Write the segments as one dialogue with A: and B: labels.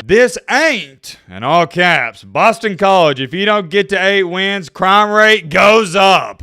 A: This ain't, in all caps, Boston College. If you don't get to 8 wins, crime rate goes up.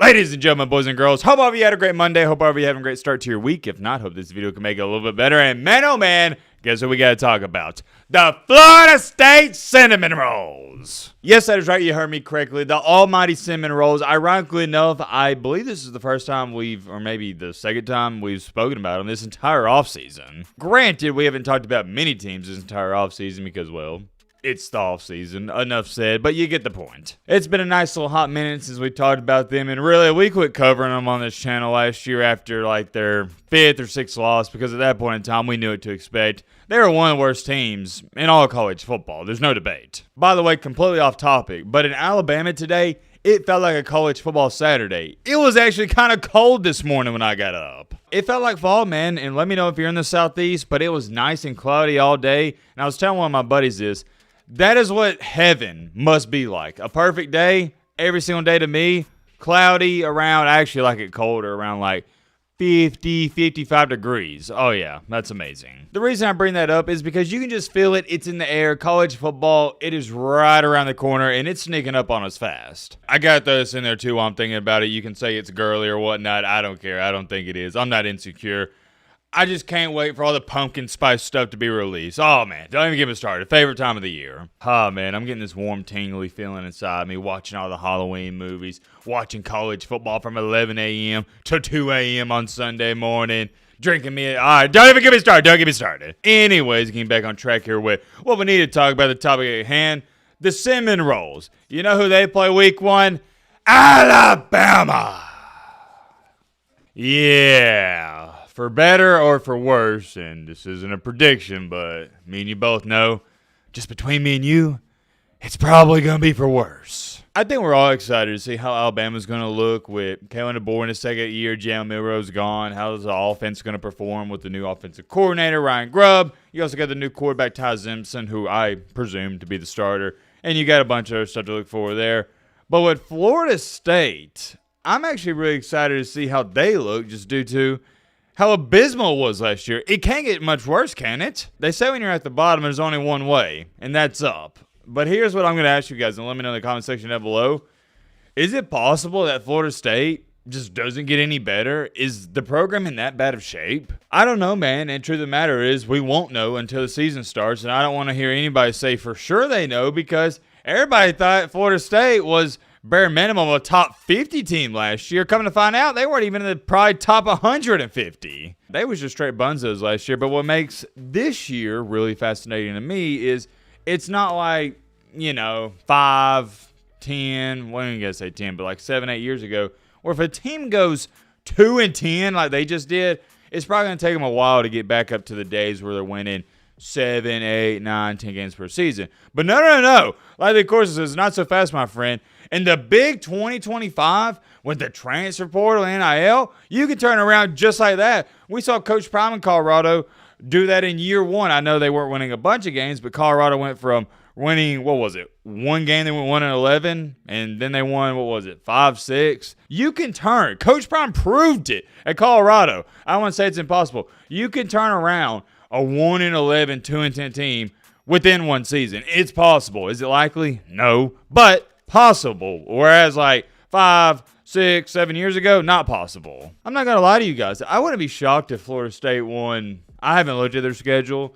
A: Ladies and gentlemen, boys and girls, hope all of you had a great Monday. Hope all of you having a great start to your week. If not, hope this video can make it a little bit better. And man, oh man, guess what we got to talk about? The Florida State Cinnamon Rolls. Yes, that is right. You heard me correctly. The almighty Cinnamon Rolls. Ironically enough, I believe this is the first time or maybe the second time we've spoken about them this entire offseason. Granted, we haven't talked about many teams this entire offseason because, well, it's the offseason, enough said, but you get the point. It's been a nice little hot minute since we talked about them, and really, we quit covering them on this channel last year after like their 5th or 6th loss, because at that point in time, we knew what to expect. They were one of the worst teams in all of college football. There's no debate. By the way, completely off topic, but in Alabama today, it felt like a college football Saturday. It was actually kind of cold this morning when I got up. It felt like fall, man, and let me know if you're in the Southeast, but it was nice and cloudy all day, and I was telling one of my buddies this. That is what heaven must be like. A perfect day, every single day to me. Cloudy around, I actually like it colder, around like 50, 55 degrees. Oh yeah, that's amazing. The reason I bring that up is because you can just feel it. It's in the air. College football, it is right around the corner, and it's sneaking up on us fast. I got this in there too while I'm thinking about it. You can say it's girly or whatnot. I don't care. I don't think it is. I'm not insecure. I just can't wait for all the pumpkin spice stuff to be released. Oh, man, don't even get me started. Favorite time of the year. Oh, man, I'm getting this warm, tingly feeling inside me, watching all the Halloween movies, watching college football from 11 a.m. to 2 a.m. on Sunday morning, drinking me. All right, don't even get me started. Don't get me started. Anyways, getting back on track here with what we need to talk about, the topic at hand, the Cinnamon Rolls. You know who they play week 1? Alabama. Yeah. For better or for worse, and this isn't a prediction, but me and you both know, just between me and you, it's probably going to be for worse. I think we're all excited to see how Alabama's going to look with Kalen DeBoer in his second year, Jalen Milroe's gone. How's the offense going to perform with the new offensive coordinator, Ryan Grubb? You also got the new quarterback, Ty Simpson, who I presume to be the starter. And you got a bunch of other stuff to look for there. But with Florida State, I'm actually really excited to see how they look just due to how abysmal it was last year. It can't get much worse, can it? They say when you're at the bottom, there's only one way, and that's up. But here's what I'm going to ask you guys, and let me know in the comment section down below. Is it possible that Florida State just doesn't get any better? Is the program in that bad of shape? I don't know, man, and truth of the matter is we won't know until the season starts, and I don't want to hear anybody say for sure they know because everybody thought Florida State was bare minimum a top 50 team last year. Coming to find out, they weren't even in the probably top 150. They was just straight bunzos last year. But what makes this year really fascinating to me is it's not like, 5, 10, well, I'm going to say 10, but like 7, 8 years ago, where if a team goes 2-10 like they just did, it's probably going to take them a while to get back up to the days where they're winning 7, 8, 9, 10 games per season. But no. Like the course says, not so fast, my friend. In the big 2025, with the transfer portal and NIL, you can turn around just like that. We saw Coach Prime in Colorado do that in year 1. I know they weren't winning a bunch of games, but Colorado went from winning, one game they went 1-11, and then they won, 5, 6. You can turn. Coach Prime proved it at Colorado. I don't want to say it's impossible. You can turn around a 1-11, 2-10 team within one season. It's possible. Is it likely? No, but possible. Whereas like 5, 6, 7 years ago, not possible. I'm not gonna lie to you guys. I wouldn't be shocked if Florida State won. I haven't looked at their schedule,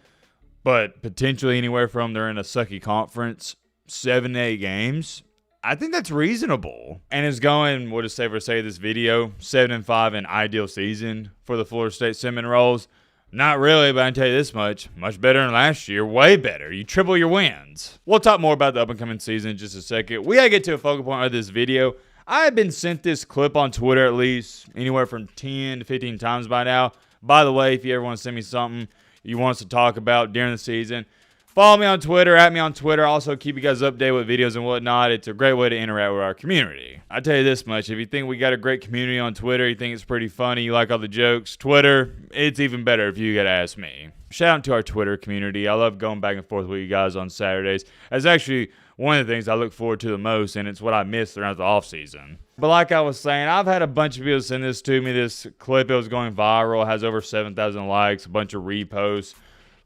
A: but potentially anywhere from they're in a sucky conference, 7 to 8 games. I think that's reasonable. And it's going, what does Saver say this video? 7-5 in ideal season for the Florida State Cinnamon Rolls. Not really, but I can tell you this much. Much better than last year. Way better. You triple your wins. We'll talk more about the up-and-coming season in just a second. We got to get to a focal point of this video. I have been sent this clip on Twitter at least anywhere from 10 to 15 times by now. By the way, if you ever want to send me something you want us to talk about during the season, follow me on Twitter, at me on Twitter. Also, keep you guys updated with videos and whatnot. It's a great way to interact with our community. I tell you this much. If you think we got a great community on Twitter, you think it's pretty funny, you like all the jokes, Twitter, it's even better if you got to ask me. Shout out to our Twitter community. I love going back and forth with you guys on Saturdays. That's actually one of the things I look forward to the most, and it's what I miss throughout the offseason. But like I was saying, I've had a bunch of people send this to me. This clip, it was going viral, has over 7,000 likes, a bunch of reposts,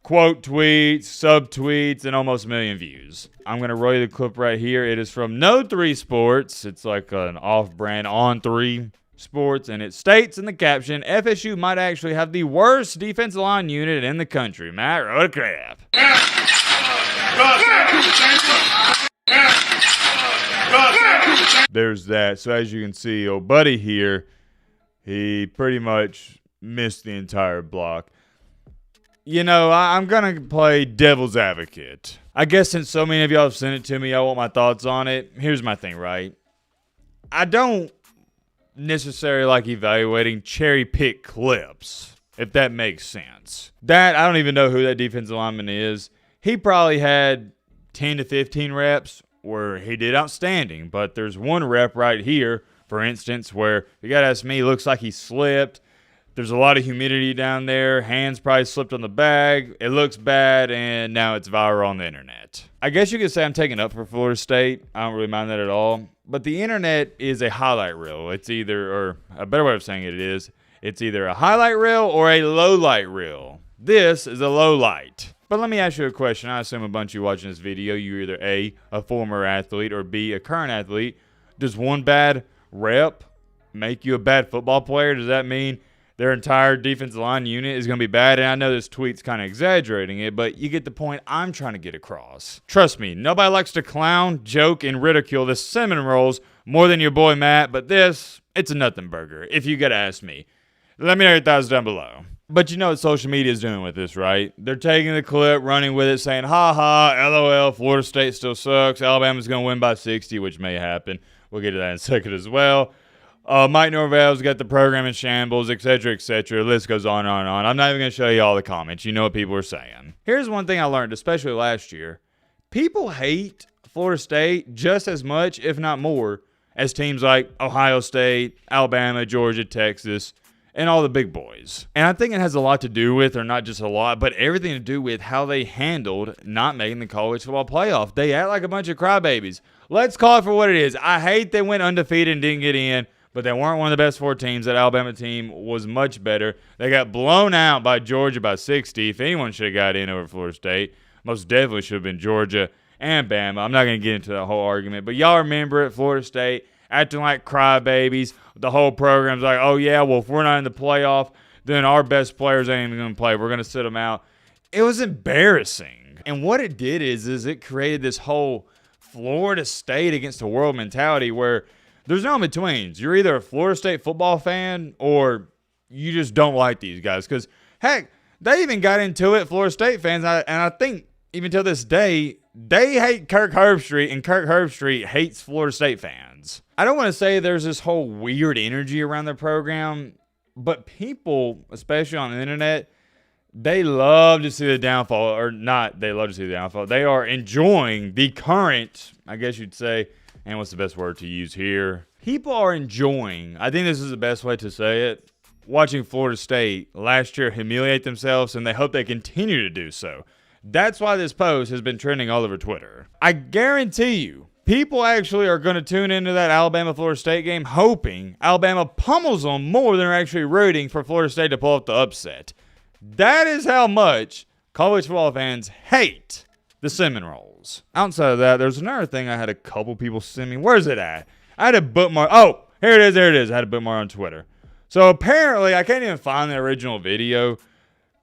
A: quote tweets, subtweets, and almost a million views. I'm going to roll you the clip right here. It is from No 3 Sports. It's like an off-brand On 3 Sports, and it states in the caption, FSU might actually have the worst defensive line unit in the country. Matt, roll the crap. There's that. So as you can see, old buddy here, he pretty much missed the entire block. You know, I'm going to play devil's advocate. I guess since so many of y'all have sent it to me, I want my thoughts on it. Here's my thing, right? I don't necessarily like evaluating cherry pick clips, if that makes sense. That, I don't even know who that defensive lineman is. He probably had 10 to 15 reps where he did outstanding, but there's one rep right here, for instance, where you gotta ask me, looks like he slipped. There's a lot of humidity down there. Hands probably slipped on the bag. It looks bad, and now it's viral on the internet. I guess you could say I'm taking up for Florida State. I don't really mind that at all. But the internet is a highlight reel. It's either, or a better way of saying it is, it's either a highlight reel or a low light reel. This is a low light. But let me ask you a question. I assume a bunch of you watching this video, you're either A, a former athlete, or B, a current athlete. Does one bad rep make you a bad football player? Does that mean their entire defensive line unit is going to be bad? And I know this tweet's kind of exaggerating it, but you get the point I'm trying to get across. Trust me, nobody likes to clown, joke, and ridicule the cinnamon rolls more than your boy Matt, but this, it's a nothing burger, if you gotta ask me. Let me know your thoughts down below. But you know what social media is doing with this, right? They're taking the clip, running with it, saying, ha ha, LOL, Florida State still sucks. Alabama's going to win by 60, which may happen. We'll get to that in a second as well. Mike Norvell's got the program in shambles, etc., etc. The list goes on and on and on. I'm not even going to show you all the comments. You know what people are saying. Here's one thing I learned, especially last year. People hate Florida State just as much, if not more, as teams like Ohio State, Alabama, Georgia, Texas, and all the big boys. And I think it has a lot to do with, or not just a lot, but everything to do with how they handled not making the college football playoff. They act like a bunch of crybabies. Let's call it for what it is. I hate they went undefeated and didn't get in, but they weren't one of the best 4 teams. That Alabama team was much better. They got blown out by Georgia by 60. If anyone should have got in over Florida State, most definitely should have been Georgia and Bama. I'm not going to get into that whole argument, but y'all remember it, Florida State acting like crybabies. The whole program's like, oh yeah, well, if we're not in the playoff, then our best players ain't even going to play. We're going to sit them out. It was embarrassing. And what it did is it created this whole Florida State against the world mentality where there's no in-betweens. You're either a Florida State football fan or you just don't like these guys. Because, heck, they even got into it, Florida State fans, and I think even till this day, they hate Kirk Herbstreit, and Kirk Herbstreit hates Florida State fans. I don't want to say there's this whole weird energy around the program, but people, especially on the internet, they love to see the downfall, or not they love to see the downfall. They are enjoying the current, I guess you'd say, and what's the best word to use here? People are enjoying, I think this is the best way to say it, watching Florida State last year humiliate themselves, and they hope they continue to do so. That's why this post has been trending all over Twitter. I guarantee you, people actually are going to tune into that Alabama-Florida State game hoping Alabama pummels them more than they're actually rooting for Florida State to pull off the upset. That is how much college football fans hate the Seminoles. Outside of that, there's another thing I had a couple people send me. Where's it at? I had a bookmark. Oh, here it is. There it is. I had a bookmark on Twitter. So apparently, I can't even find the original video.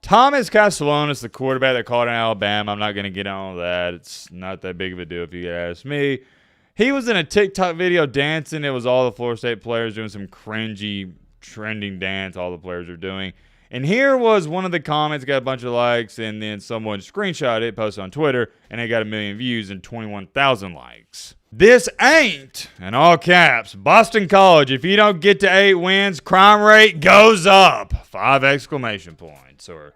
A: Thomas Castellanos, the quarterback that called in Alabama. I'm not going to get on that. It's not that big of a deal if you ask me. He was in a TikTok video dancing. It was all the Florida State players doing some cringy, trending dance all the players are doing. And here was one of the comments, got a bunch of likes, and then someone screenshot it, posted on Twitter, and it got 1 million views and 21,000 likes. This ain't, in all caps, Boston College. If you don't get to 8 wins, crime rate goes up. 5 exclamation points, or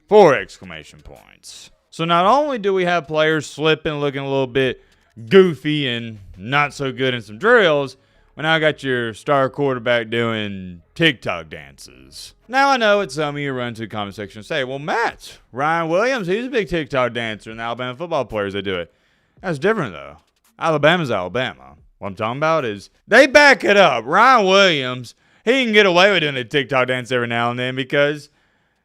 A: 4 exclamation points. So not only do we have players slipping, looking a little bit goofy and not so good in some drills, we now got your star quarterback doing TikTok dances. Now I know it's some of you run to the comment section and say, well, Matt, Ryan Williams, he's a big TikTok dancer, and the Alabama football players that do it. That's different, though. Alabama's Alabama. What I'm talking about is they back it up. Ryan Williams, he can get away with doing a TikTok dance every now and then because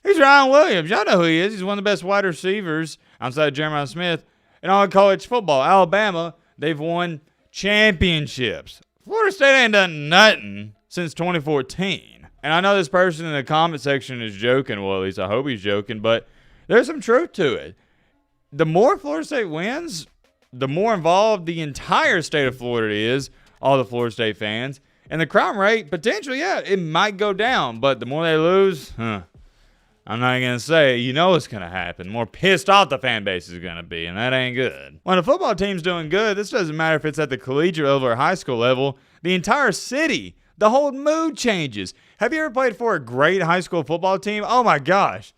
A: he's Ryan Williams. Y'all know who he is. He's one of the best wide receivers outside of Jeremiah Smith in all of college football. Alabama, they've won championships. Florida State ain't done nothing since 2014. And I know this person in the comment section is joking. Well, at least I hope he's joking. But there's some truth to it. The more Florida State wins, the more involved the entire state of Florida is, all the Florida State fans. And the crime rate, potentially, yeah, it might go down. But the more they lose, I'm not going to say, you know what's going to happen. The more pissed off the fan base is going to be, and that ain't good. When a football team's doing good, this doesn't matter if it's at the collegiate level or high school level. The entire city, the whole mood changes. Have you ever played for a great high school football team? Oh, my gosh.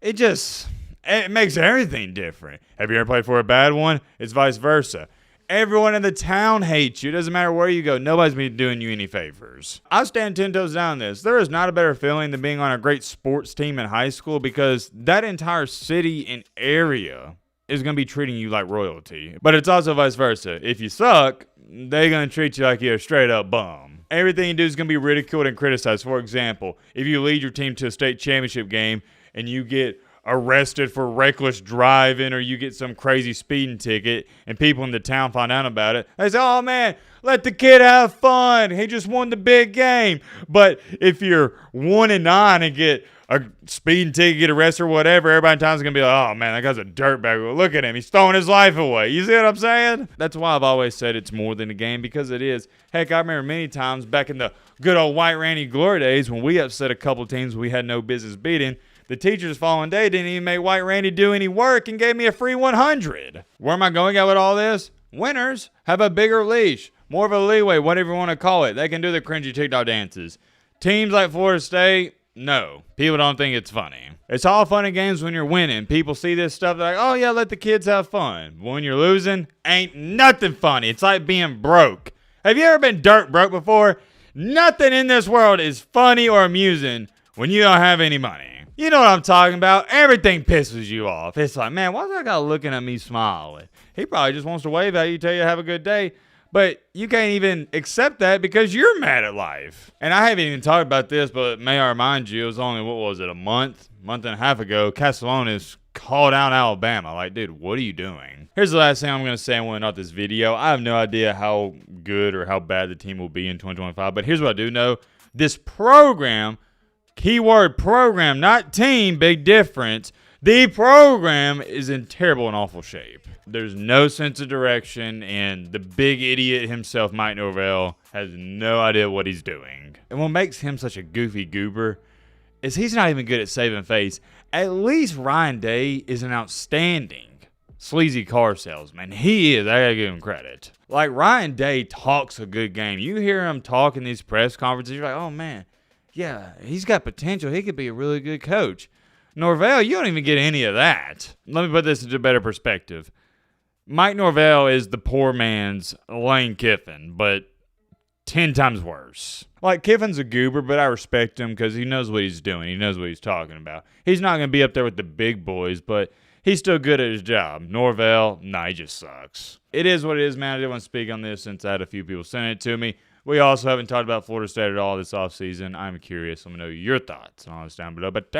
A: It makes everything different. Have you ever played for a bad one? It's vice versa. Everyone in the town hates you. It doesn't matter where you go. Nobody's been doing you any favors. I stand 10 toes down on this. There is not a better feeling than being on a great sports team in high school because that entire city and area is going to be treating you like royalty. But it's also vice versa. If you suck, they're going to treat you like you're a straight up bum. Everything you do is going to be ridiculed and criticized. For example, if you lead your team to a state championship game and you get arrested for reckless driving or you get some crazy speeding ticket and people in the town find out about it, they say, oh man, let the kid have fun. He just won the big game. But if you're 1-9 and get a speeding ticket, get arrested or whatever, everybody in town's going to be like, oh man, that guy's a dirtbag. Look at him. He's throwing his life away. You see what I'm saying? That's why I've always said it's more than a game, because it is. Heck, I remember many times back in the good old White Randy glory days when we upset a couple teams we had no business beating. The teachers the following day didn't even make White Randy do any work and gave me a free 100. Where am I going at with all this? Winners have a bigger leash, more of a leeway, whatever you want to call it. They can do the cringy TikTok dances. Teams like Florida State, no. People don't think it's funny. It's all fun and games when you're winning. People see this stuff, they're like, oh yeah, let the kids have fun. When you're losing, ain't nothing funny. It's like being broke. Have you ever been dirt broke before? Nothing in this world is funny or amusing when you don't have any money. You know what I'm talking about. Everything pisses you off. It's like, man, why's that guy looking at me smiling? He probably just wants to wave at you, tell you have a good day. But you can't even accept that because you're mad at life. And I haven't even talked about this, but may I remind you, it was only, a month and a half ago, Castellanos called out Alabama. Like, dude, what are you doing? Here's the last thing I'm going to say. I'm going to end this video. I have no idea how good or how bad the team will be in 2025. But here's what I do know. This program, keyword program, not team, big difference. The program is in terrible and awful shape. There's no sense of direction, and the big idiot himself, Mike Norvell, has no idea what he's doing. And what makes him such a goofy goober is he's not even good at saving face. At least Ryan Day is an outstanding sleazy car salesman. He is. I gotta give him credit. Like, Ryan Day talks a good game. You hear him talk in these press conferences, you're like, oh man, yeah, he's got potential. He could be a really good coach. Norvell, you don't even get any of that. Let me put this into better perspective. Mike Norvell is the poor man's Lane Kiffin, but 10 times worse. Like, Kiffin's a goober, but I respect him because he knows what he's doing. He knows what he's talking about. He's not going to be up there with the big boys, but he's still good at his job. Norvell, nah, he just sucks. It is what it is, man. I didn't want to speak on this since I had a few people send it to me. We also haven't talked about Florida State at all this offseason. I'm curious. Let me know your thoughts on all this down below. But